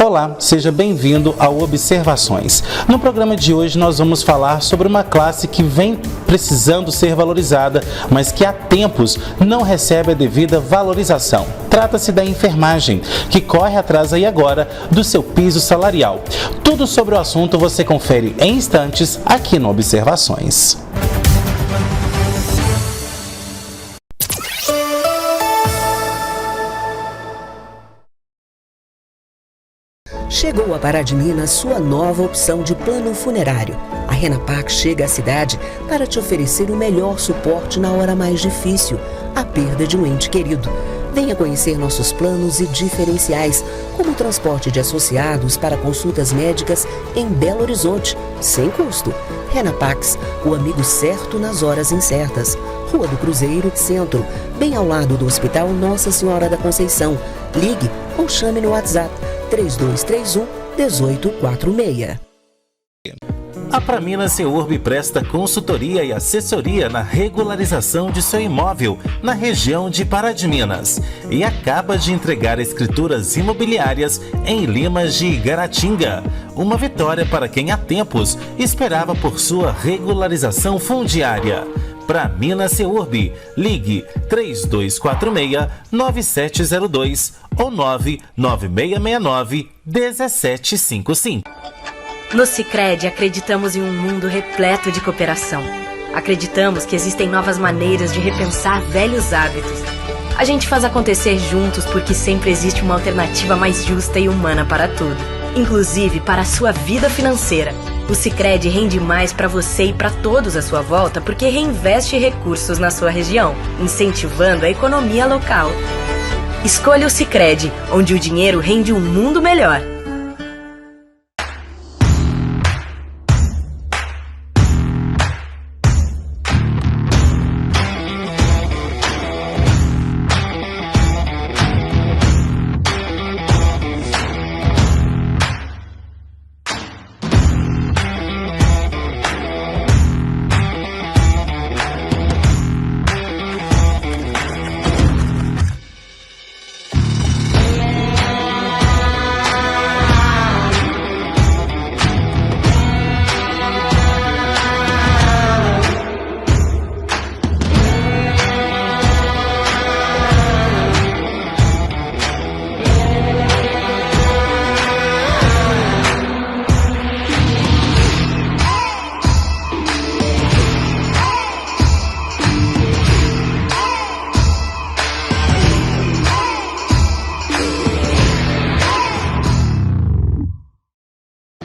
Olá, seja bem-vindo ao Observações. No programa de hoje nós vamos falar sobre uma classe que vem precisando ser valorizada, mas que há tempos não recebe a devida valorização. Trata-se da enfermagem, que corre atrás aí agora do seu piso salarial. Tudo sobre o assunto você confere em instantes aqui no Observações. Chegou a Pará de Minas sua nova opção de plano funerário. A Renapac chega à cidade para te oferecer o melhor suporte na hora mais difícil, a perda de um ente querido. Venha conhecer nossos planos e diferenciais, como o transporte de associados para consultas médicas em Belo Horizonte, sem custo. Renapax, o amigo certo nas horas incertas. Rua do Cruzeiro, Centro, bem ao lado do Hospital Nossa Senhora da Conceição. Ligue ou chame no WhatsApp 3231-1846. A Praminas Seurb presta consultoria e assessoria na regularização de seu imóvel na região de Pará de Minas e acaba de entregar escrituras imobiliárias em Limas de Igaratinga. Uma vitória para quem há tempos esperava por sua regularização fundiária. Praminas Seurb, ligue 3246-9702 ou 99669-1755. No Sicredi, acreditamos em um mundo repleto de cooperação. Acreditamos que existem novas maneiras de repensar velhos hábitos. A gente faz acontecer juntos porque sempre existe uma alternativa mais justa e humana para tudo, inclusive para a sua vida financeira. O Sicredi rende mais para você e para todos à sua volta porque reinveste recursos na sua região, incentivando a economia local. Escolha o Sicredi, onde o dinheiro rende um mundo melhor.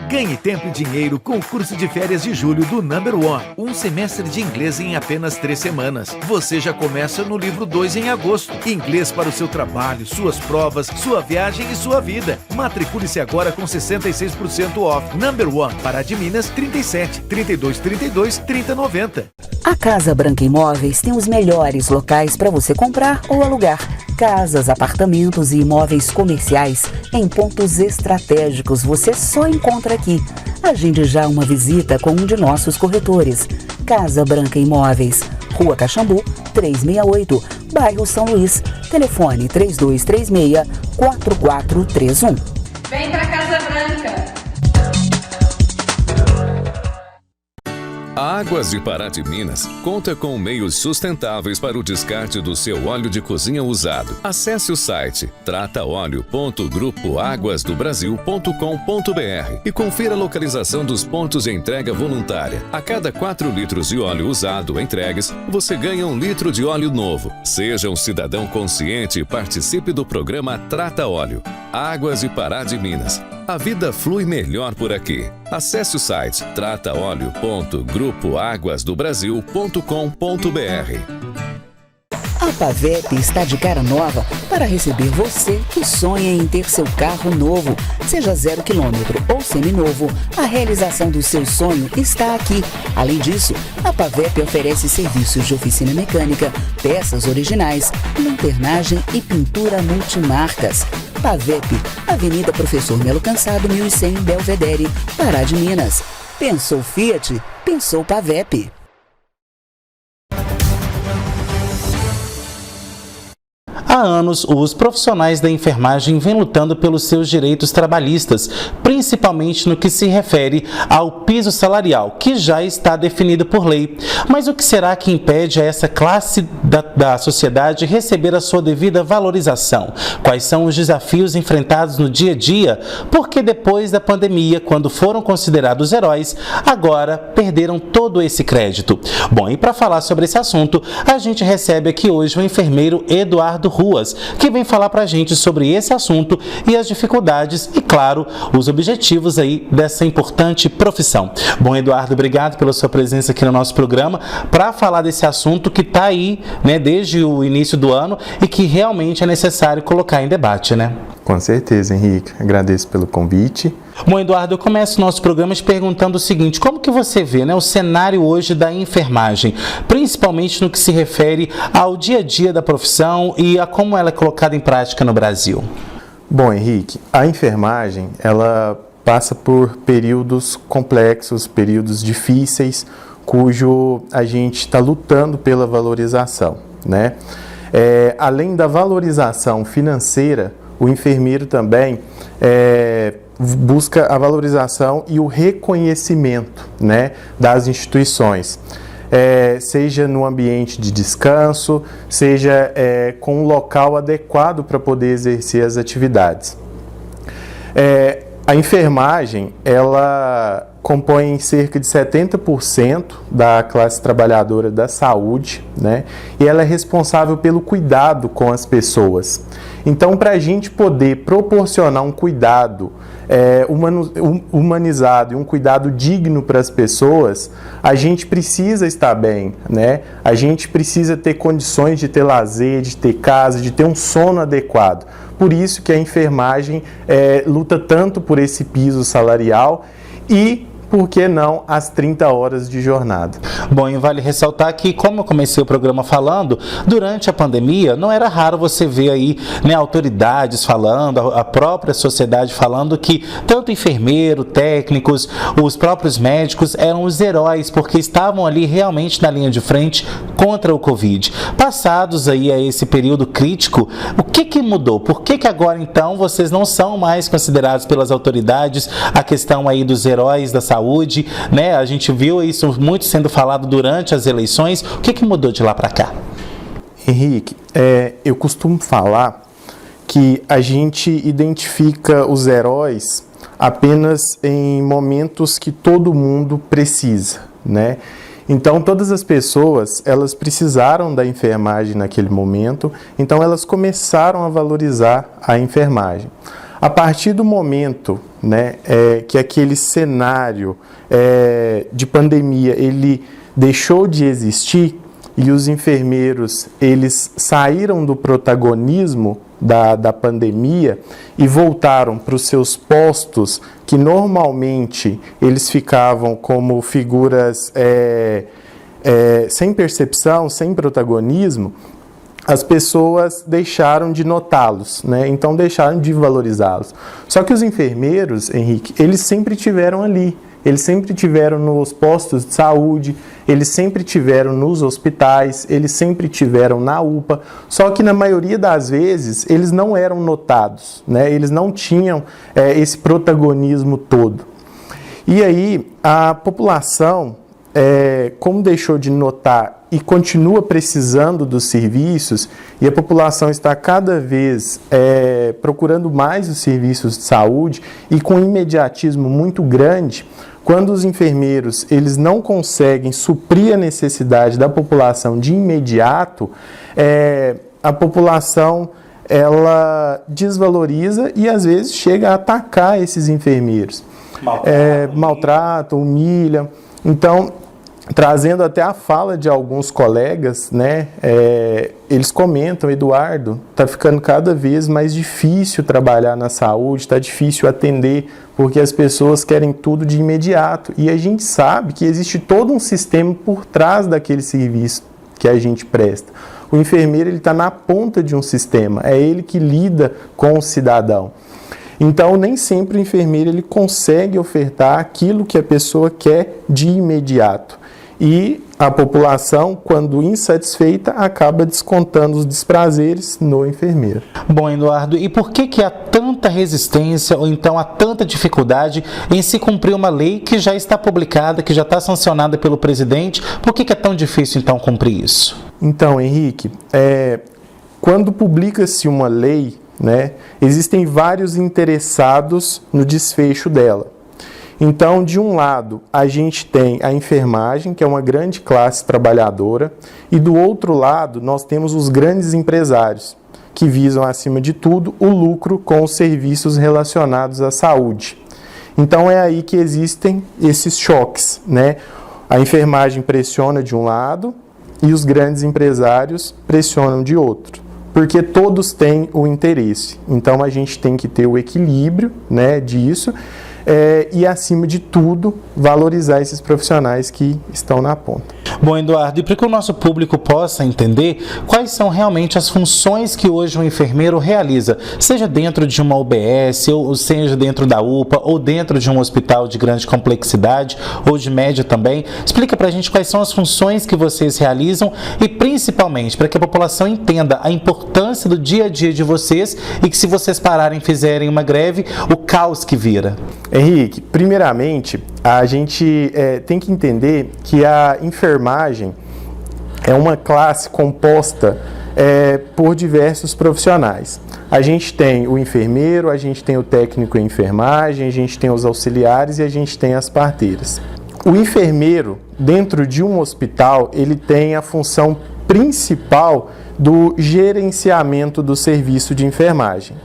Ganhe tempo e dinheiro com o curso de férias de julho do Number One. Um semestre de inglês em apenas 3 semanas. Você já começa no livro 2 em agosto. Inglês para o seu trabalho, suas provas, sua viagem e sua vida. Matricule-se agora com 66% off. Number One, Pará de Minas, 37 32 32 30 90. A Casa Branca Imóveis tem os melhores locais para você comprar ou alugar. Casas, apartamentos e imóveis comerciais em pontos estratégicos você só encontra aqui. Agende já uma visita com um de nossos corretores. Casa Branca Imóveis, Rua Caxambu, 368, bairro São Luís. Telefone 3236-4431. Vem pra Casa Branca! A Águas de Pará de Minas conta com meios sustentáveis para o descarte do seu óleo de cozinha usado. Acesse o site trataoleo.grupoaguasdobrasil.com.br e confira a localização dos pontos de entrega voluntária. A cada 4 litros de óleo usado entregues, você ganha 1 litro de óleo novo. Seja um cidadão consciente e participe do programa Trata Óleo. Águas de Pará de Minas. A vida flui melhor por aqui. Acesse o site trataoleo.grupoaguasdobrasil.com.br. A Pavep está de cara nova para receber você que sonha em ter seu carro novo. Seja 0 km ou seminovo, a realização do seu sonho está aqui. Além disso, a Pavep oferece serviços de oficina mecânica, peças originais, lanternagem e pintura multimarcas. Pavep, Avenida Professor Melo Cansado, 1100, Belvedere, Pará de Minas. Pensou Fiat? Pensou Pavep. Há anos, os profissionais da enfermagem vêm lutando pelos seus direitos trabalhistas, principalmente no que se refere ao piso salarial, que já está definido por lei. Mas o que será que impede a essa classe da sociedade receber a sua devida valorização? Quais são os desafios enfrentados no dia a dia? Porque depois da pandemia, quando foram considerados heróis, agora perderam todo esse crédito. Bom, e para falar sobre esse assunto, a gente recebe aqui hoje o enfermeiro Eduardo Ruas, que vem falar para a gente sobre esse assunto e as dificuldades e, claro, os objetivos aí dessa importante profissão. Bom, Eduardo, obrigado pela sua presença aqui no nosso programa para falar desse assunto que está aí, né, desde o início do ano e que realmente é necessário colocar em debate, né? Com certeza, Henrique. Agradeço pelo convite. Bom, Eduardo, eu começo o nosso programa te perguntando o seguinte: como que você vê, né, o cenário hoje da enfermagem, principalmente no que se refere ao dia a dia da profissão e a como ela é colocada em prática no Brasil? Bom, Henrique, a enfermagem, ela passa por períodos complexos, períodos difíceis, cujo a gente está lutando pela valorização, né? Além da valorização financeira, o enfermeiro também busca a valorização e o reconhecimento, né, das instituições, seja no ambiente de descanso, seja com um local adequado para poder exercer as atividades. A enfermagem, ela compõe cerca de 70% da classe trabalhadora da saúde, né? E ela é responsável pelo cuidado com as pessoas. Então, para a gente poder proporcionar um cuidado humanizado e um cuidado digno para as pessoas, a gente precisa estar bem, né? A gente precisa ter condições de ter lazer, de ter casa, de ter um sono adequado. Por isso que a enfermagem luta tanto por esse piso salarial e, por que não, as 30 horas de jornada. Bom, e vale ressaltar que, como eu comecei o programa falando, durante a pandemia não era raro você ver aí, né, autoridades falando, a própria sociedade falando que tanto enfermeiro, técnicos, os próprios médicos eram os heróis porque estavam ali realmente na linha de frente contra o Covid. Passados aí a esse período crítico, o que mudou? Por que agora então vocês não são mais considerados pelas autoridades a questão aí dos heróis da saúde, né? A gente viu isso muito sendo falado durante as eleições. O que mudou de lá para cá? Henrique, eu costumo falar que a gente identifica os heróis apenas em momentos que todo mundo precisa, né? Então, todas as pessoas, elas precisaram da enfermagem naquele momento, então elas começaram a valorizar a enfermagem. A partir do momento, né, que aquele cenário de pandemia ele deixou de existir e os enfermeiros eles saíram do protagonismo da pandemia e voltaram para os seus postos, que normalmente eles ficavam como figuras sem percepção, sem protagonismo, as pessoas deixaram de notá-los, né? Então deixaram de valorizá-los. Só que os enfermeiros, Henrique, eles sempre tiveram ali, eles sempre tiveram nos postos de saúde, eles sempre tiveram nos hospitais, eles sempre tiveram na UPA, só que na maioria das vezes eles não eram notados, né? Eles não tinham esse protagonismo todo. E aí a população, como deixou de notar e continua precisando dos serviços, e a população está cada vez procurando mais os serviços de saúde e com um imediatismo muito grande, quando os enfermeiros eles não conseguem suprir a necessidade da população de imediato, a população ela desvaloriza e às vezes chega a atacar esses enfermeiros. Maltrata, humilha. Então, trazendo até a fala de alguns colegas, né, eles comentam: Eduardo, está ficando cada vez mais difícil trabalhar na saúde, está difícil atender, porque as pessoas querem tudo de imediato. E a gente sabe que existe todo um sistema por trás daquele serviço que a gente presta. O enfermeiro está na ponta de um sistema, é ele que lida com o cidadão. Então, nem sempre o enfermeiro ele consegue ofertar aquilo que a pessoa quer de imediato. E a população, quando insatisfeita, acaba descontando os desprazeres no enfermeiro. Bom, Eduardo, e por que há tanta resistência ou então há tanta dificuldade em se cumprir uma lei que já está publicada, que já está sancionada pelo presidente? Por que é tão difícil, então, cumprir isso? Então, Henrique, quando publica-se uma lei, né, existem vários interessados no desfecho dela. Então, de um lado, a gente tem a enfermagem, que é uma grande classe trabalhadora, e do outro lado, nós temos os grandes empresários, que visam, acima de tudo, o lucro com os serviços relacionados à saúde. Então, é aí que existem esses choques, né? A enfermagem pressiona de um lado e os grandes empresários pressionam de outro, porque todos têm o interesse. Então, a gente tem que ter o equilíbrio, né, disso, e, acima de tudo, valorizar esses profissionais que estão na ponta. Bom, Eduardo, e para que o nosso público possa entender quais são realmente as funções que hoje um enfermeiro realiza, seja dentro de uma UBS, ou seja dentro da UPA, ou dentro de um hospital de grande complexidade, ou de média também, explica para a gente quais são as funções que vocês realizam e, principalmente, para que a população entenda a importância do dia a dia de vocês e que, se vocês pararem e fizerem uma greve, o caos que vira. Henrique, primeiramente, a gente tem que entender que a enfermagem é uma classe composta por diversos profissionais. A gente tem o enfermeiro, a gente tem o técnico em enfermagem, a gente tem os auxiliares e a gente tem as parteiras. O enfermeiro, dentro de um hospital, ele tem a função principal do gerenciamento do serviço de enfermagem.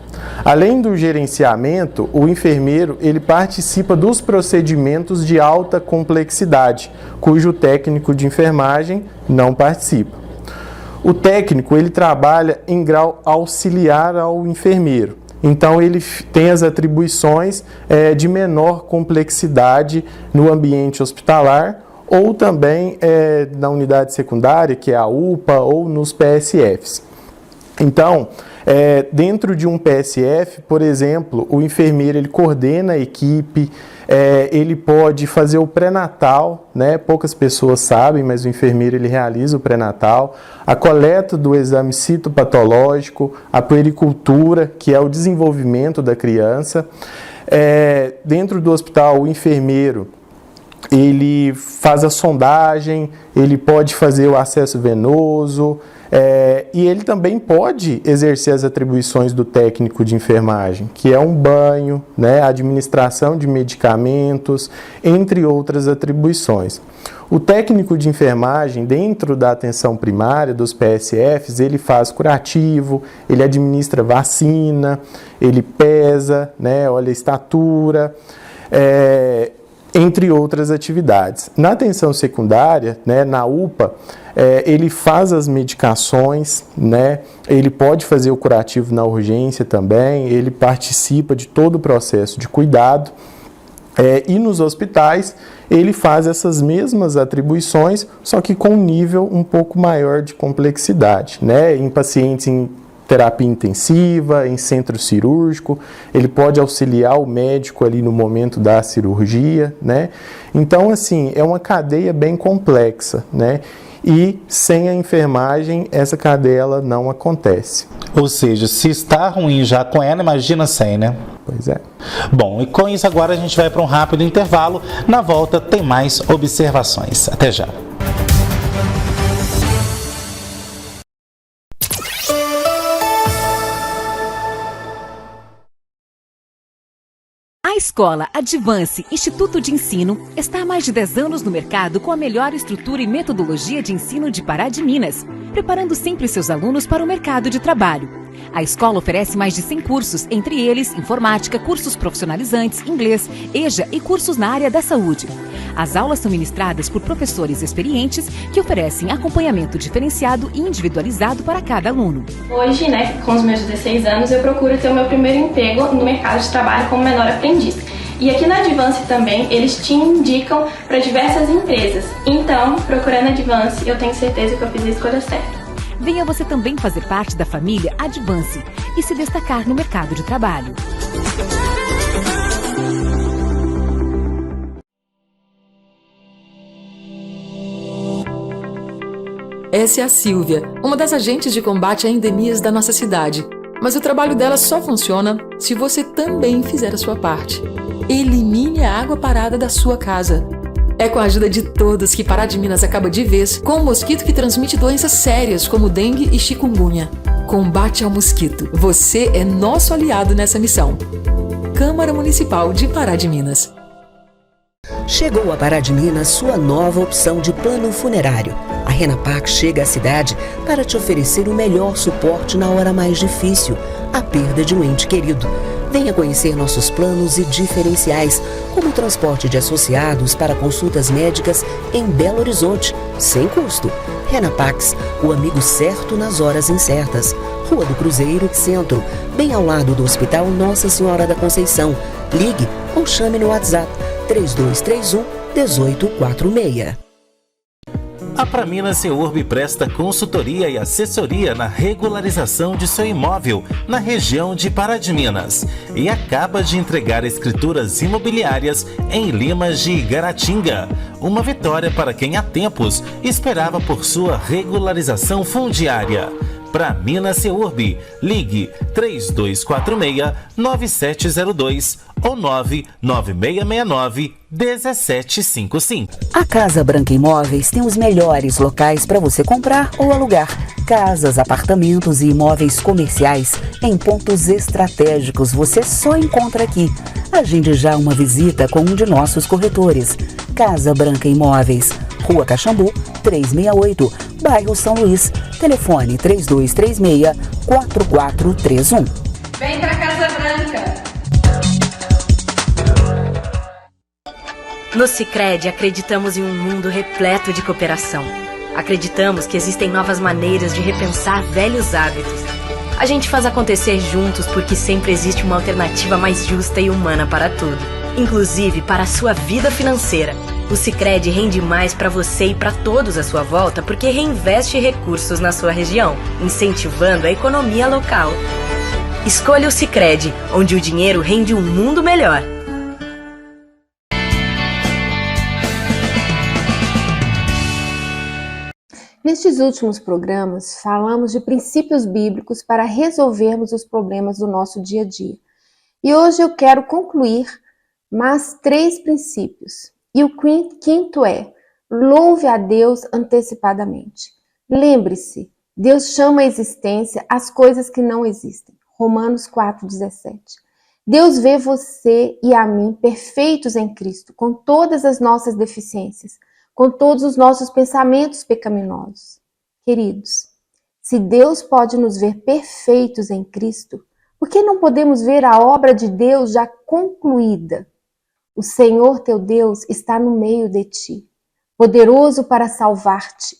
Além do gerenciamento, o enfermeiro ele participa dos procedimentos de alta complexidade, cujo técnico de enfermagem não participa. O técnico ele trabalha em grau auxiliar ao enfermeiro, então ele tem as atribuições de menor complexidade no ambiente hospitalar ou também na unidade secundária, que é a UPA, ou nos PSFs. Então, dentro de um PSF, por exemplo, o enfermeiro ele coordena a equipe, ele pode fazer o pré-natal, né? Poucas pessoas sabem, mas o enfermeiro ele realiza o pré-natal, a coleta do exame citopatológico, a puericultura, que é o desenvolvimento da criança. Dentro do hospital, o enfermeiro ele faz a sondagem, ele pode fazer o acesso venoso, e ele também pode exercer as atribuições do técnico de enfermagem, que é um banho, né, administração de medicamentos, entre outras atribuições. O técnico de enfermagem, dentro da atenção primária dos PSFs, ele faz curativo, ele administra vacina, ele pesa, né, olha a estatura, entre outras atividades. Na atenção secundária, né, na UPA, ele faz as medicações, né, ele pode fazer o curativo na urgência também, ele participa de todo o processo de cuidado, e nos hospitais ele faz essas mesmas atribuições, só que com um nível um pouco maior de complexidade, né, em pacientes em terapia intensiva, em centro cirúrgico, ele pode auxiliar o médico ali no momento da cirurgia, né? Então, assim, é uma cadeia bem complexa, né? E sem a enfermagem, essa cadeia ela não acontece. Ou seja, se está ruim já com ela, imagina sem, né? Pois é. Bom, e com isso agora a gente vai para um rápido intervalo. Na volta tem mais observações. Até já. A Escola Advance Instituto de Ensino está há mais de 10 anos no mercado com a melhor estrutura e metodologia de ensino de Pará de Minas, preparando sempre seus alunos para o mercado de trabalho. A escola oferece mais de 100 cursos, entre eles informática, cursos profissionalizantes, inglês, EJA e cursos na área da saúde. As aulas são ministradas por professores experientes que oferecem acompanhamento diferenciado e individualizado para cada aluno. Hoje, com os meus 16 anos, eu procuro ter o meu primeiro emprego no mercado de trabalho como menor aprendiz. E aqui na Advance também, eles te indicam para diversas empresas. Então, procurando a Advance, eu tenho certeza que eu fiz a escolha certa. Venha você também fazer parte da família Advance e se destacar no mercado de trabalho. Essa é a Silvia, uma das agentes de combate a endemias da nossa cidade. Mas o trabalho dela só funciona se você também fizer a sua parte. Elimine a água parada da sua casa. É com a ajuda de todos que Pará de Minas acaba de vez com um mosquito que transmite doenças sérias como dengue e chikungunya. Combate ao mosquito. Você é nosso aliado nessa missão. Câmara Municipal de Pará de Minas. Chegou a Pará de Minas sua nova opção de plano funerário. A Renapac chega à cidade para te oferecer o melhor suporte na hora mais difícil, a perda de um ente querido. Venha conhecer nossos planos e diferenciais, como o transporte de associados para consultas médicas em Belo Horizonte, sem custo. Renapax, o amigo certo nas horas incertas. Rua do Cruzeiro, Centro, bem ao lado do Hospital Nossa Senhora da Conceição. Ligue ou chame no WhatsApp 3231-1846. A Praminas Seurb presta consultoria e assessoria na regularização de seu imóvel na região de Pará de Minas e acaba de entregar escrituras imobiliárias em Limas de Igaratinga. Uma vitória para quem há tempos esperava por sua regularização fundiária. Praminas Seurb, ligue 3246-9702 ou 99669-1755. A Casa Branca Imóveis tem os melhores locais para você comprar ou alugar. Casas, apartamentos e imóveis comerciais em pontos estratégicos você só encontra aqui. Agende já uma visita com um de nossos corretores. Casa Branca Imóveis, Rua Caxambu, 368, bairro São Luís. Telefone 3236-4431. Vem pra Casa Branca! No Sicredi acreditamos em um mundo repleto de cooperação. Acreditamos que existem novas maneiras de repensar velhos hábitos. A gente faz acontecer juntos porque sempre existe uma alternativa mais justa e humana para tudo, inclusive para a sua vida financeira. O Sicredi rende mais para você e para todos à sua volta porque reinveste recursos na sua região, incentivando a economia local. Escolha o Sicredi, onde o dinheiro rende um mundo melhor. Nestes últimos programas, falamos de princípios bíblicos para resolvermos os problemas do nosso dia a dia. E hoje eu quero concluir mais 3 princípios. E o quinto é: louve a Deus antecipadamente. Lembre-se, Deus chama à existência as coisas que não existem. Romanos 4,17. Deus vê você e a mim perfeitos em Cristo, com todas as nossas deficiências, com todos os nossos pensamentos pecaminosos. Queridos, se Deus pode nos ver perfeitos em Cristo, por que não podemos ver a obra de Deus já concluída? O Senhor teu Deus está no meio de ti, poderoso para salvar-te.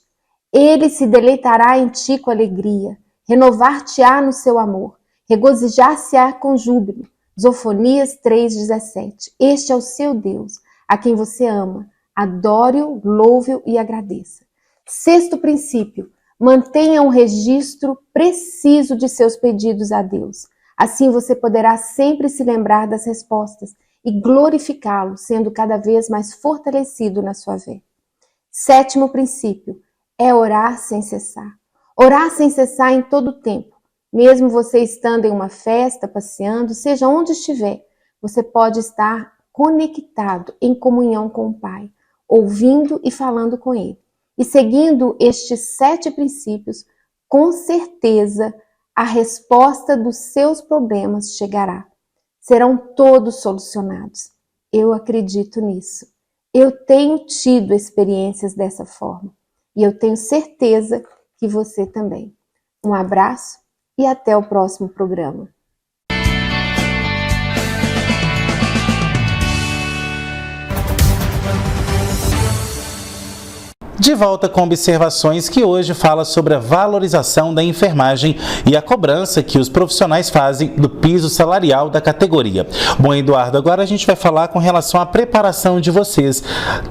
Ele se deleitará em ti com alegria, renovar-te-á no seu amor, regozijar-se-á com júbilo. Zofonias 3,17. Este é o seu Deus, a quem você ama. Adore-o, louve-o e agradeça. 6º princípio: mantenha um registro preciso de seus pedidos a Deus. Assim você poderá sempre se lembrar das respostas e glorificá-lo, sendo cada vez mais fortalecido na sua fé. 7º princípio é orar sem cessar. Orar sem cessar em todo o tempo. Mesmo você estando em uma festa, passeando, seja onde estiver, você pode estar conectado em comunhão com o Pai, ouvindo e falando com Ele. E seguindo estes 7 princípios, com certeza a resposta dos seus problemas chegará. Serão todos solucionados. Eu acredito nisso. Eu tenho tido experiências dessa forma. E eu tenho certeza que você também. Um abraço e até o próximo programa. De volta com observações que hoje fala sobre a valorização da enfermagem e a cobrança que os profissionais fazem do piso salarial da categoria. Bom, Eduardo, agora a gente vai falar com relação à preparação de vocês.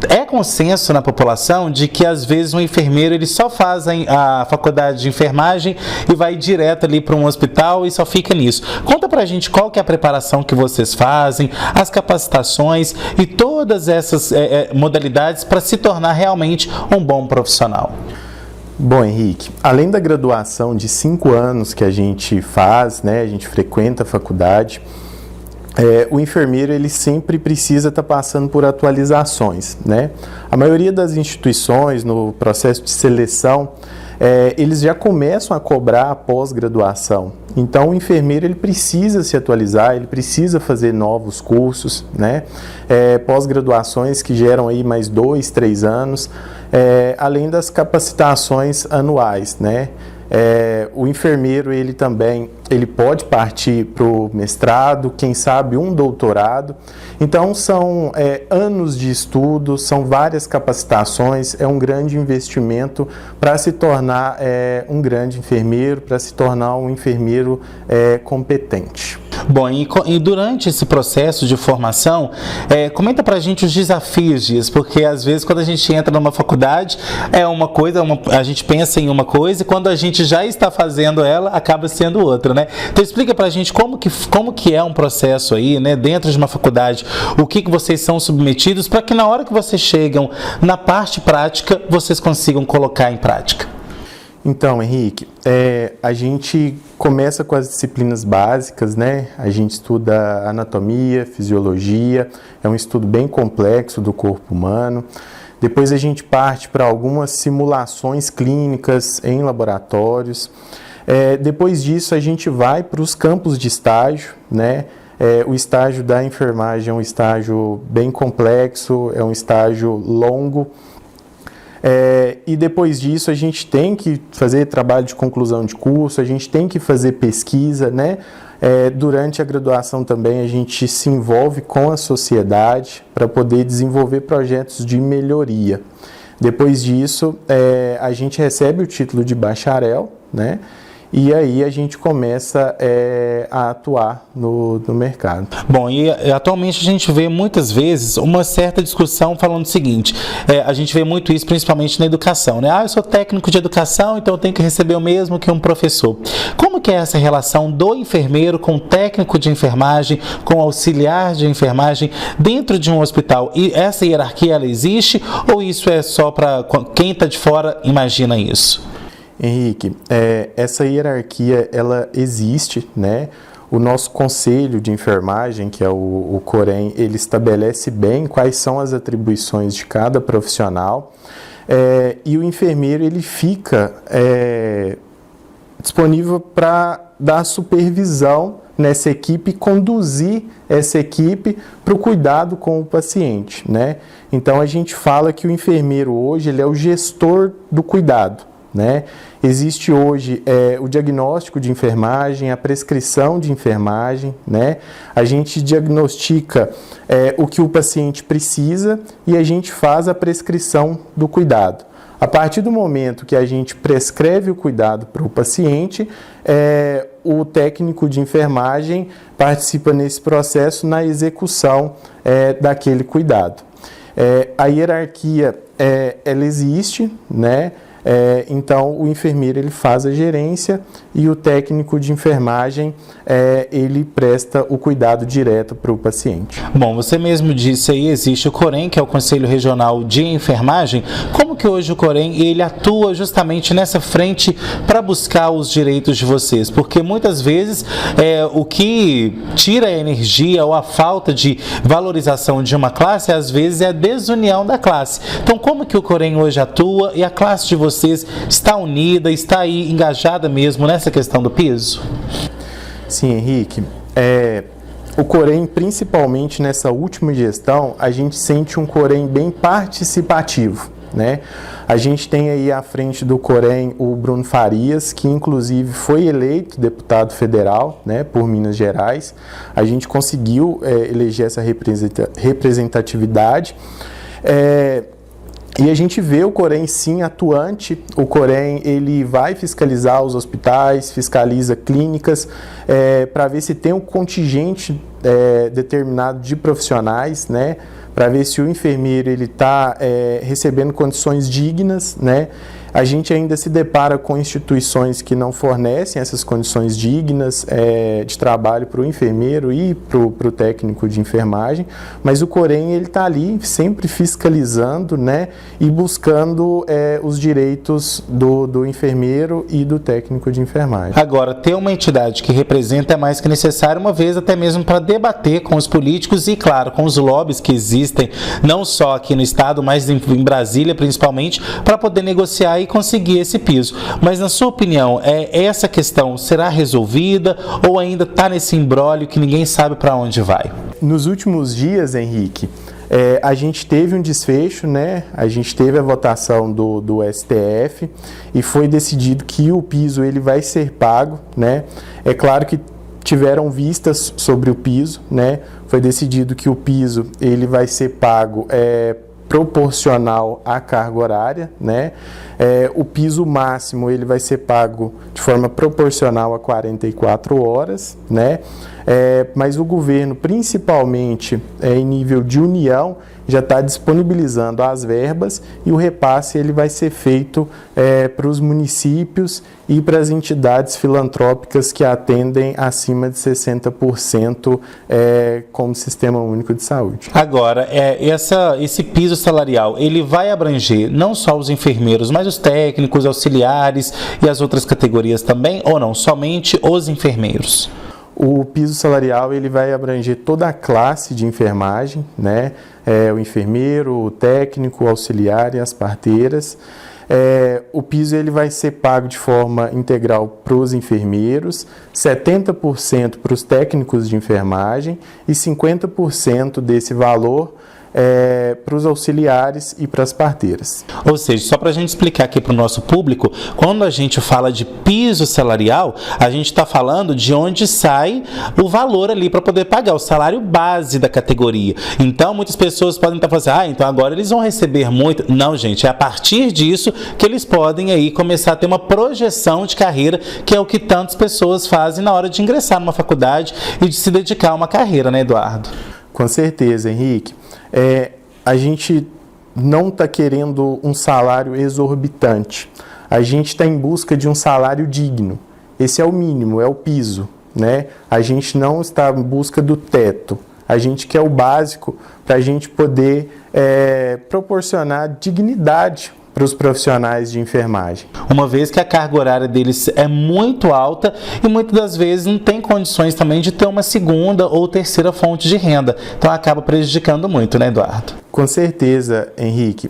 É consenso na população de que às vezes um enfermeiro ele só faz a faculdade de enfermagem e vai direto ali para um hospital e só fica nisso. Conta pra gente qual que é a preparação que vocês fazem, as capacitações e todas essas modalidades para se tornar realmente um bom profissional. Bom, Henrique, além da graduação de 5 anos que a gente faz, né, a gente frequenta a faculdade, o enfermeiro ele sempre precisa estar passando por atualizações, né? A maioria das instituições, no processo de seleção, eles já começam a cobrar a pós-graduação. Então, o enfermeiro ele precisa se atualizar, ele precisa fazer novos cursos, né? Pós-graduações que geram aí mais 2, 3 anos, além das capacitações anuais, né? O enfermeiro ele também pode partir para o mestrado, quem sabe um doutorado. Então são anos de estudo, são várias capacitações, é um grande investimento para se tornar um grande enfermeiro, para se tornar um enfermeiro competente. Bom, e durante esse processo de formação, comenta pra gente os desafios disso, porque às vezes quando a gente entra numa faculdade uma coisa, a gente pensa em uma coisa e quando a gente já está fazendo ela, acaba sendo outra, né? Então explica pra gente como que é um processo aí, né, dentro de uma faculdade, o que vocês são submetidos para que na hora que vocês chegam na parte prática, vocês consigam colocar em prática. Então, Henrique, a gente começa com as disciplinas básicas, né? A gente estuda anatomia, fisiologia, é um estudo bem complexo do corpo humano. Depois a gente parte para algumas simulações clínicas em laboratórios. Depois disso a gente vai para os campos de estágio, né? O estágio da enfermagem é um estágio bem complexo, é um estágio longo. E depois disso a gente tem que fazer trabalho de conclusão de curso, a gente tem que fazer pesquisa, né? Durante a graduação também a gente se envolve com a sociedade para poder desenvolver projetos de melhoria. Depois disso a gente recebe o título de bacharel, né? E aí a gente começa a atuar no mercado. Bom, e atualmente a gente vê muitas vezes uma certa discussão falando o seguinte, a gente vê muito isso principalmente na educação, né? Eu sou técnico de educação, então eu tenho que receber o mesmo que um professor. Como que é essa relação do enfermeiro com o técnico de enfermagem, com o auxiliar de enfermagem dentro de um hospital? E essa hierarquia ela existe ou isso é só para quem está de fora imagina isso? Henrique, essa hierarquia ela existe, né? O nosso conselho de enfermagem, que é o COREN, ele estabelece bem quais são as atribuições de cada profissional e o enfermeiro ele fica disponível para dar supervisão nessa equipe e conduzir essa equipe para o cuidado com o paciente, né? Então a gente fala que o enfermeiro hoje ele é o gestor do cuidado, né? Existe hoje o diagnóstico de enfermagem, a prescrição de enfermagem, né? A gente diagnostica o que o paciente precisa e a gente faz a prescrição do cuidado. A partir do momento que a gente prescreve o cuidado para o paciente, o técnico de enfermagem participa nesse processo na execução daquele cuidado. A hierarquia ela existe, né? Então o enfermeiro ele faz a gerência e o técnico de enfermagem ele presta o cuidado direto para o paciente. Bom, você mesmo disse aí, existe o COREN, que é o Conselho Regional de Enfermagem. Como que hoje o COREN ele atua justamente nessa frente para buscar os direitos de vocês? Porque muitas vezes o que tira a energia ou a falta de valorização de uma classe, às vezes é a desunião da classe. Então como que o COREN hoje atua e a classe de vocês está unida, está aí engajada mesmo nessa questão do piso? Sim, Henrique. O COREN, principalmente nessa última gestão, a gente sente um COREN bem participativo, né? A gente tem aí à frente do COREN o Bruno Farias, que inclusive foi eleito deputado federal, né, por Minas Gerais. A gente conseguiu eleger essa representatividade. E a gente vê o COREN sim atuante. O COREN ele vai fiscalizar os hospitais, fiscaliza clínicas para ver se tem um contingente determinado de profissionais, né? Para ver se o enfermeiro ele está recebendo condições dignas, né? A gente ainda se depara com instituições que não fornecem essas condições dignas de trabalho para o enfermeiro e para o técnico de enfermagem, mas o Corém está ali sempre fiscalizando, né, e buscando os direitos do enfermeiro e do técnico de enfermagem. Agora, ter uma entidade que representa é mais que necessário, uma vez até mesmo para debater com os políticos e, claro, com os lobbies que existem, não só aqui no estado, mas em Brasília principalmente, para poder negociar e conseguir esse piso. Mas, na sua opinião, essa questão será resolvida ou ainda está nesse imbróglio que ninguém sabe para onde vai? Nos últimos dias, Henrique, a gente teve um desfecho, né? A gente teve a votação do STF e foi decidido que o piso ele vai ser pago, né? É claro que tiveram vistas sobre o piso, né? Foi decidido que o piso ele vai ser pago proporcional à carga horária, né? O piso máximo ele vai ser pago de forma proporcional a 44 horas, né? Mas o governo, principalmente em nível de União, já está disponibilizando as verbas e o repasse ele vai ser feito para os municípios e para as entidades filantrópicas que atendem acima de 60% como Sistema Único de Saúde. Agora, esse piso salarial, ele vai abranger não só os enfermeiros, mas os técnicos, auxiliares e as outras categorias também, ou não? Somente os enfermeiros? O piso salarial ele vai abranger toda a classe de enfermagem, né? O enfermeiro, o técnico, o auxiliar e as parteiras. O piso ele vai ser pago de forma integral para os enfermeiros, 70% para os técnicos de enfermagem e 50% desse valor para os auxiliares e para as parteiras. Ou seja, só para a gente explicar aqui para o nosso público, quando a gente fala de piso salarial, a gente está falando de onde sai o valor ali para poder pagar, o salário base da categoria. Então, muitas pessoas podem estar falando assim, então agora eles vão receber muito. Não, gente, é a partir disso que eles podem aí começar a ter uma projeção de carreira, que é o que tantas pessoas fazem na hora de ingressar numa faculdade e de se dedicar a uma carreira, né, Eduardo? Com certeza, Henrique. A gente não está querendo um salário exorbitante. A gente está em busca de um salário digno. Esse é o mínimo, é o piso, né? A gente não está em busca do teto. A gente quer o básico para a gente poder proporcionar dignidade para os profissionais de enfermagem. Uma vez que a carga horária deles é muito alta e muitas das vezes não tem condições também de ter uma segunda ou terceira fonte de renda. Então acaba prejudicando muito, né, Eduardo? Com certeza, Henrique.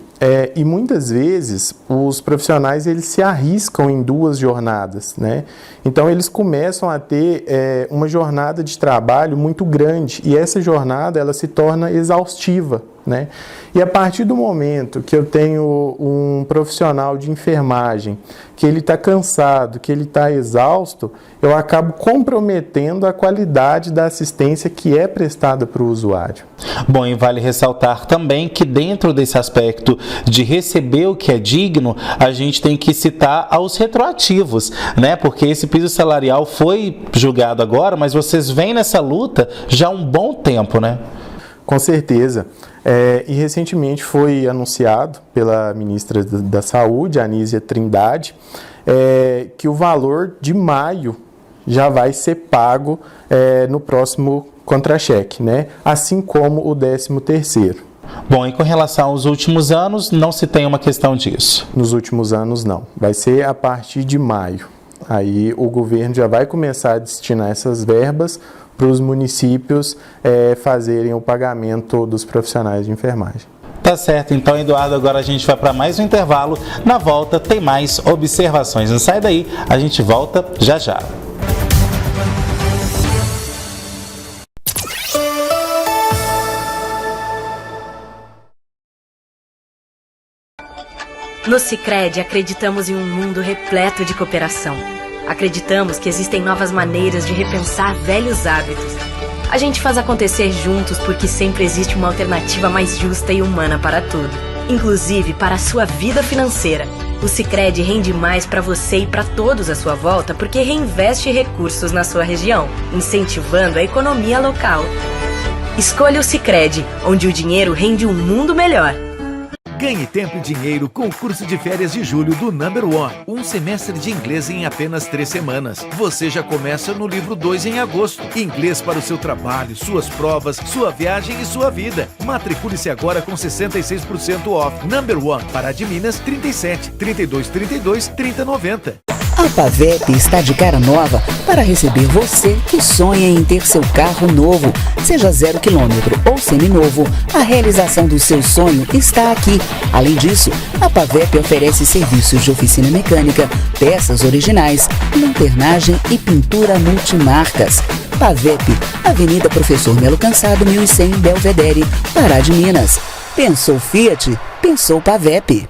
E muitas vezes os profissionais eles se arriscam em 2 jornadas, né? Então eles começam a ter uma jornada de trabalho muito grande e essa jornada ela se torna exaustiva, né? E a partir do momento que eu tenho um profissional de enfermagem que ele está cansado, que ele está exausto, eu acabo comprometendo a qualidade da assistência que é prestada para o usuário. Bom, e vale ressaltar também que dentro desse aspecto de receber o que é digno, a gente tem que citar aos retroativos, né? Porque esse piso salarial foi julgado agora, mas vocês vêm nessa luta já há um bom tempo, né? Com certeza. E recentemente foi anunciado pela ministra da Saúde, Anísia Trindade, que o valor de maio já vai ser pago no próximo contra-cheque, né? Assim como o 13º. Bom, e com relação aos últimos anos, não se tem uma questão disso? Nos últimos anos, não. Vai ser a partir de maio. Aí o governo já vai começar a destinar essas verbas para os municípios fazerem o pagamento dos profissionais de enfermagem. Tá certo, então, Eduardo, agora a gente vai para mais um intervalo. Na volta tem mais observações. Não sai daí, a gente volta já já. No Sicredi, acreditamos em um mundo repleto de cooperação. Acreditamos que existem novas maneiras de repensar velhos hábitos. A gente faz acontecer juntos porque sempre existe uma alternativa mais justa e humana para tudo, inclusive para a sua vida financeira. O Sicredi rende mais para você e para todos à sua volta porque reinveste recursos na sua região, incentivando a economia local. Escolha o Sicredi, onde o dinheiro rende um mundo melhor. Ganhe tempo e dinheiro com o curso de férias de julho do Number One. Um semestre de inglês em apenas 3 semanas. Você já começa no livro 2 em agosto. Inglês para o seu trabalho, suas provas, sua viagem e sua vida. Matricule-se agora com 66% off. Number One, Pará de Minas, 37 32 32 30 90. A Pavep está de cara nova para receber você que sonha em ter seu carro novo. Seja 0 km ou seminovo, a realização do seu sonho está aqui. Além disso, a Pavep oferece serviços de oficina mecânica, peças originais, lanternagem e pintura multimarcas. Pavep, Avenida Professor Melo Cansado, 1100, Belvedere, Pará de Minas. Pensou Fiat? Pensou Pavep.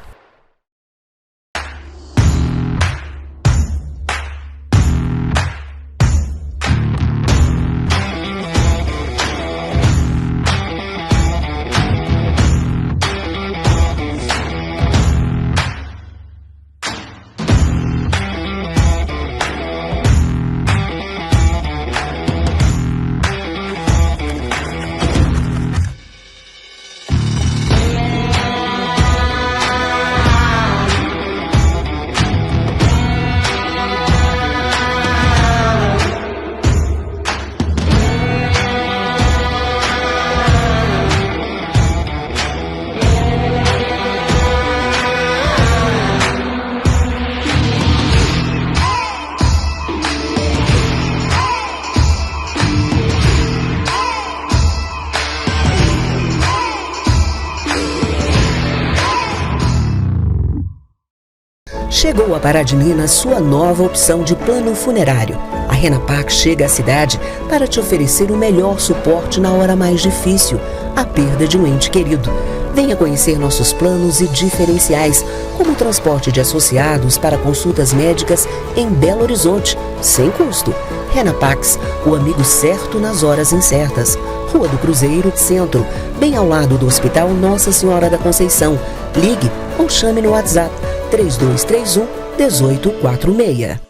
Chegou a Pará de Minas sua nova opção de plano funerário. A Renapac chega à cidade para te oferecer o melhor suporte na hora mais difícil, a perda de um ente querido. Venha conhecer nossos planos e diferenciais, como o transporte de associados para consultas médicas em Belo Horizonte, sem custo. Renapax, o amigo certo nas horas incertas. Rua do Cruzeiro, Centro, bem ao lado do Hospital Nossa Senhora da Conceição. Ligue ou chame no WhatsApp 3231-1846.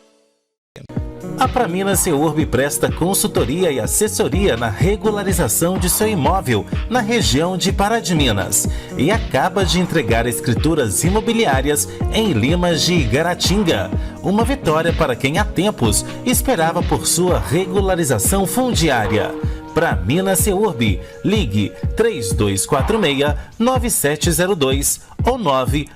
A Praminas Seurb presta consultoria e assessoria na regularização de seu imóvel na região de Pará de Minas e acaba de entregar escrituras imobiliárias em Limas de Igaratinga. Uma vitória para quem há tempos esperava por sua regularização fundiária. Praminas Seurb, ligue 3246-9702 ou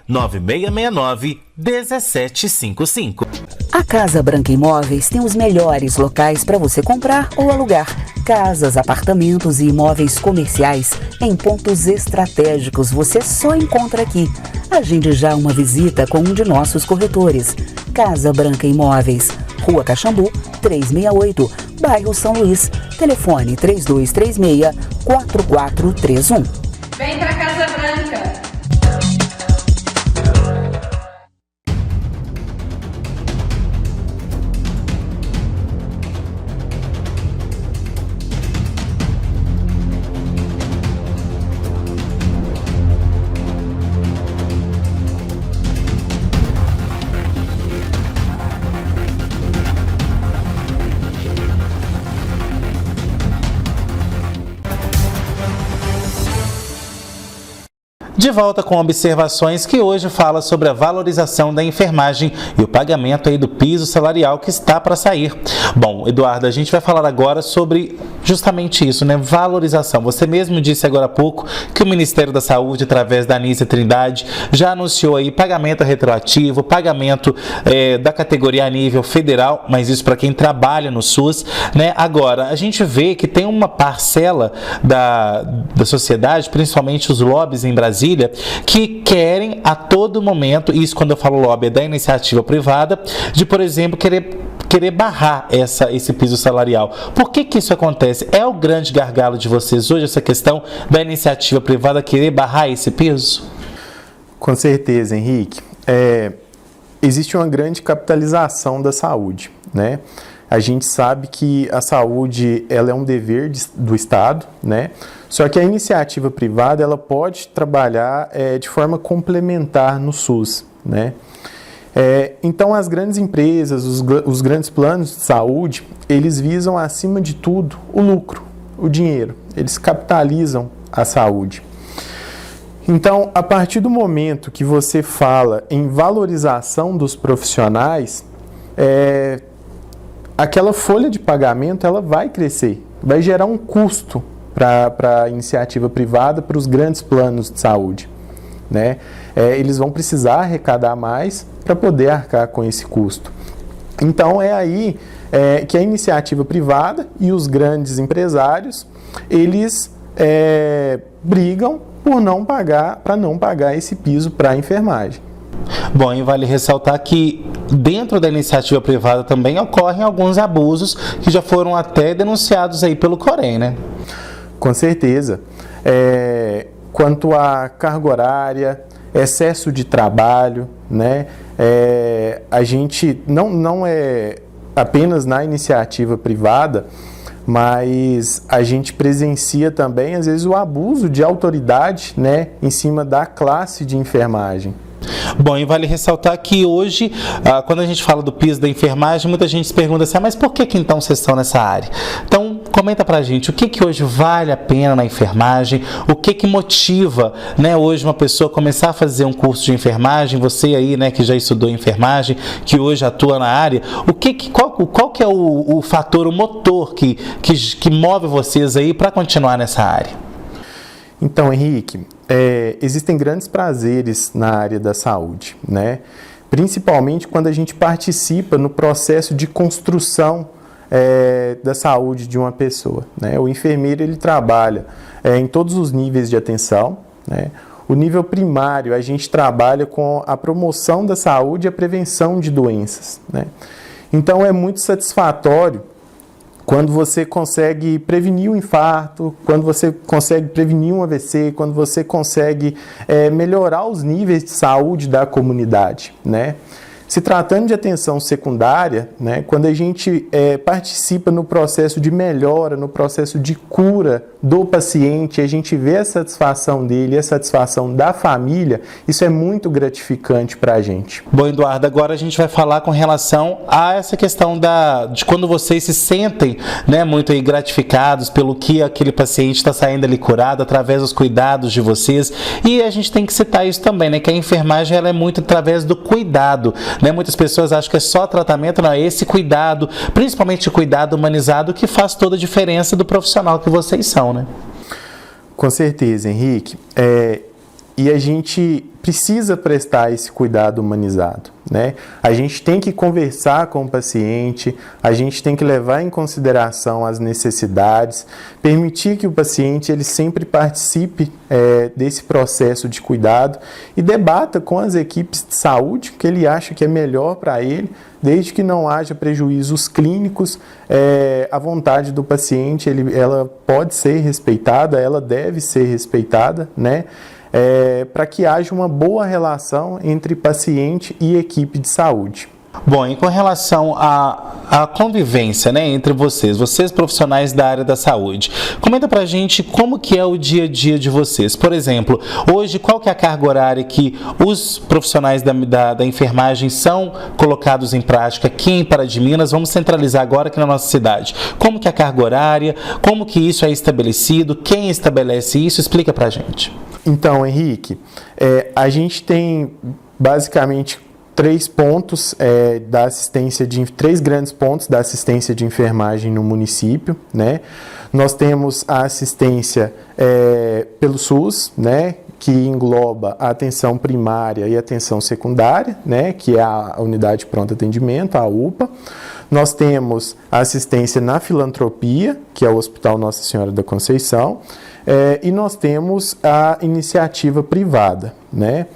99669-1755. A Casa Branca Imóveis tem os melhores locais para você comprar ou alugar. Casas, apartamentos e imóveis comerciais em pontos estratégicos você só encontra aqui. Agende já uma visita com um de nossos corretores. Casa Branca Imóveis, Rua Caxambu, 368, bairro São Luís. Telefone 3236-4431. Vem pra Casa Branca! De volta com observações que hoje fala sobre a valorização da enfermagem e o pagamento aí do piso salarial que está para sair. Bom, Eduardo, a gente vai falar agora sobre justamente isso, né? Valorização. Você mesmo disse agora há pouco que o Ministério da Saúde, através da Anísia Trindade, já anunciou aí pagamento retroativo, pagamento da categoria a nível federal, mas isso para quem trabalha no SUS, né? Agora, a gente vê que tem uma parcela da sociedade, principalmente os lobbies em Brasília, que querem a todo momento, isso quando eu falo lobby é da iniciativa privada, de, por exemplo, querer barrar esse piso salarial. Por que isso acontece? É o grande gargalo de vocês hoje, essa questão da iniciativa privada querer barrar esse piso? Com certeza, Henrique. Existe uma grande capitalização da saúde, né? A gente sabe que a saúde ela é um dever do Estado, né? Só que a iniciativa privada ela pode trabalhar de forma complementar no SUS, né? Então, as grandes empresas, os grandes planos de saúde, eles visam, acima de tudo, o lucro, o dinheiro. Eles capitalizam a saúde. Então, a partir do momento que você fala em valorização dos profissionais, aquela folha de pagamento ela vai crescer, vai gerar um custo para a iniciativa privada, para os grandes planos de saúde, né? Eles vão precisar arrecadar mais para poder arcar com esse custo. Então, é aí que a iniciativa privada e os grandes empresários, eles brigam por para não pagar esse piso para a enfermagem. Bom, e vale ressaltar que dentro da iniciativa privada também ocorrem alguns abusos que já foram até denunciados aí pelo Corém, né? Com certeza. Quanto à carga horária, excesso de trabalho, né? A gente não é apenas na iniciativa privada, mas a gente presencia também, às vezes, o abuso de autoridade, né, em cima da classe de enfermagem. Bom, e vale ressaltar que hoje, quando a gente fala do piso da enfermagem, muita gente se pergunta assim, mas por que então vocês estão nessa área? Então, comenta pra gente, o que hoje vale a pena na enfermagem, o que motiva, né, hoje uma pessoa começar a fazer um curso de enfermagem, você aí, né, que já estudou enfermagem, que hoje atua na área, qual que é o fator, o motor que move vocês aí para continuar nessa área? Então, Henrique, existem grandes prazeres na área da saúde, né? Principalmente quando a gente participa no processo de construção da saúde de uma pessoa, né? O enfermeiro ele trabalha em todos os níveis de atenção, né? O nível primário, a gente trabalha com a promoção da saúde e a prevenção de doenças, né? Então, é muito satisfatório quando você consegue prevenir um infarto, quando você consegue prevenir um AVC, quando você consegue melhorar os níveis de saúde da comunidade, né? Se tratando de atenção secundária, né, quando a gente participa no processo de melhora, no processo de cura do paciente, a gente vê a satisfação dele, a satisfação da família, isso é muito gratificante para a gente. Bom, Eduardo, agora a gente vai falar com relação a essa questão de quando vocês se sentem, né, muito aí gratificados pelo que aquele paciente está saindo ali curado através dos cuidados de vocês. E a gente tem que citar isso também, né, que a enfermagem ela é muito através do cuidado, né? Muitas pessoas acham que é só tratamento, não, é esse cuidado, principalmente o cuidado humanizado, que faz toda a diferença do profissional que vocês são, né? Com certeza, Henrique. E a gente precisa prestar esse cuidado humanizado, né? A gente tem que conversar com o paciente, a gente tem que levar em consideração as necessidades, permitir que o paciente ele sempre participe desse processo de cuidado e debata com as equipes de saúde o que ele acha que é melhor para ele, desde que não haja prejuízos clínicos. A vontade do paciente ela pode ser respeitada, ela deve ser respeitada, né? Para que haja uma boa relação entre paciente e equipe de saúde. Bom, e com relação à convivência, né, entre vocês profissionais da área da saúde, comenta pra gente como que é o dia a dia de vocês. Por exemplo, hoje qual que é a carga horária que os profissionais da enfermagem são colocados em prática aqui em Pará de Minas? Vamos centralizar agora aqui na nossa cidade. Como que é a carga horária, como que isso é estabelecido, quem estabelece isso? Explica pra gente. Então, Henrique, a gente tem basicamente três grandes pontos da assistência de enfermagem no município, né? Nós temos a assistência pelo SUS, né, que engloba a atenção primária e a atenção secundária, né, que é a unidade de pronto atendimento, a UPA. Nós temos a assistência na filantropia, que é o Hospital Nossa Senhora da Conceição, e nós temos a iniciativa privada, né?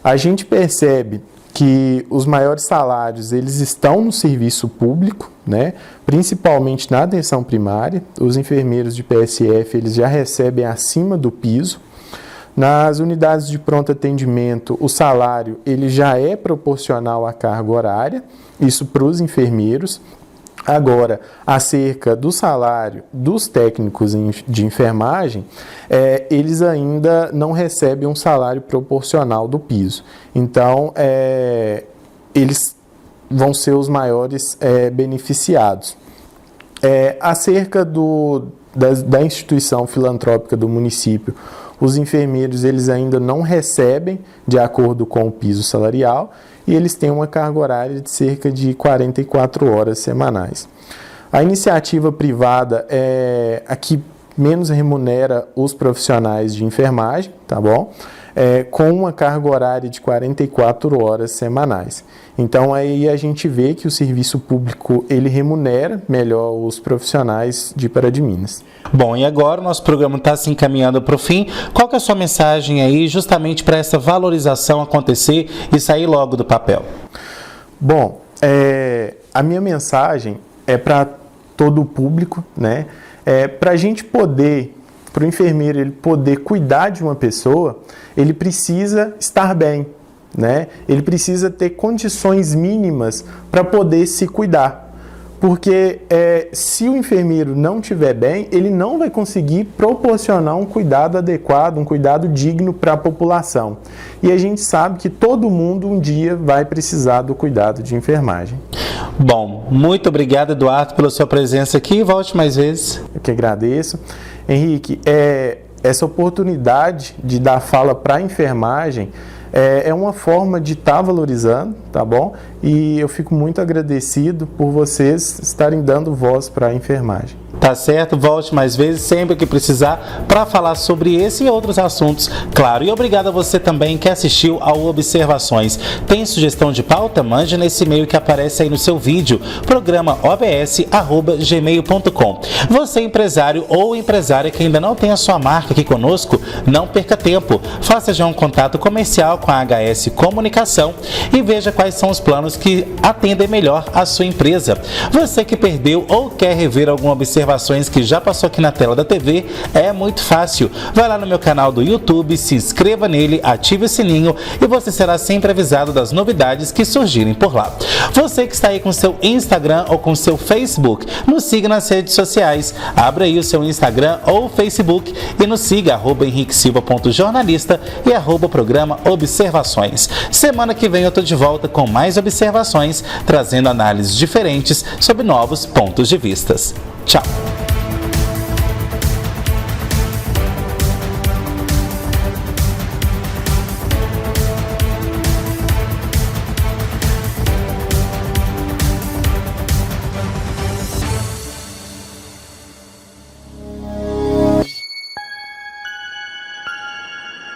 A gente percebe que os maiores salários eles estão no serviço público, né? Principalmente na atenção primária. Os enfermeiros de PSF eles já recebem acima do piso. Nas unidades de pronto atendimento, o salário ele já é proporcional à carga horária, isso para os enfermeiros. Agora, acerca do salário dos técnicos de enfermagem, eles ainda não recebem um salário proporcional do piso. Então, eles vão ser os maiores beneficiados. Acerca da instituição filantrópica do município, os enfermeiros eles ainda não recebem de acordo com o piso salarial e eles têm uma carga horária de cerca de 44 horas semanais. A iniciativa privada é a que menos remunera os profissionais de enfermagem, tá bom? Com uma carga horária de 44 horas semanais. Então aí a gente vê que o serviço público ele remunera melhor os profissionais de Pará-de-Minas. Bom, e agora o nosso programa está se encaminhando para o fim. Qual que é a sua mensagem aí justamente para essa valorização acontecer e sair logo do papel? Bom, a minha mensagem é para todo o público, né? Para a gente poder, para o enfermeiro ele poder cuidar de uma pessoa, ele precisa estar bem, né? Ele precisa ter condições mínimas para poder se cuidar. Porque se o enfermeiro não estiver bem, ele não vai conseguir proporcionar um cuidado adequado, um cuidado digno para a população. E a gente sabe que todo mundo um dia vai precisar do cuidado de enfermagem. Bom, muito obrigado, Eduardo, pela sua presença aqui. Volte mais vezes. Eu que agradeço. Henrique, essa oportunidade de dar fala para a enfermagem é uma forma de estar valorizando, tá bom? E eu fico muito agradecido por vocês estarem dando voz para a enfermagem. Tá certo, volte mais vezes, sempre que precisar, para falar sobre esse e outros assuntos, claro. E obrigado a você também que assistiu ao Observações. Tem sugestão de pauta? Mande nesse e-mail que aparece aí no seu vídeo, programa obs@gmail.com. Você empresário ou empresária que ainda não tem a sua marca aqui conosco, não perca tempo. Faça já um contato comercial com a HS Comunicação e veja quais são os planos que atendem melhor a sua empresa. Você que perdeu ou quer rever alguma observações que já passou aqui na tela da TV, é muito fácil. Vai lá no meu canal do YouTube, se inscreva nele, ative o sininho e você será sempre avisado das novidades que surgirem por lá. Você que está aí com seu Instagram ou com seu Facebook, nos siga nas redes sociais. Abra aí o seu Instagram ou Facebook e nos siga @henriquesilva.jornalista e @programa Observações. Semana que vem eu estou de volta com mais observações, trazendo análises diferentes sobre novos pontos de vistas. Tchau!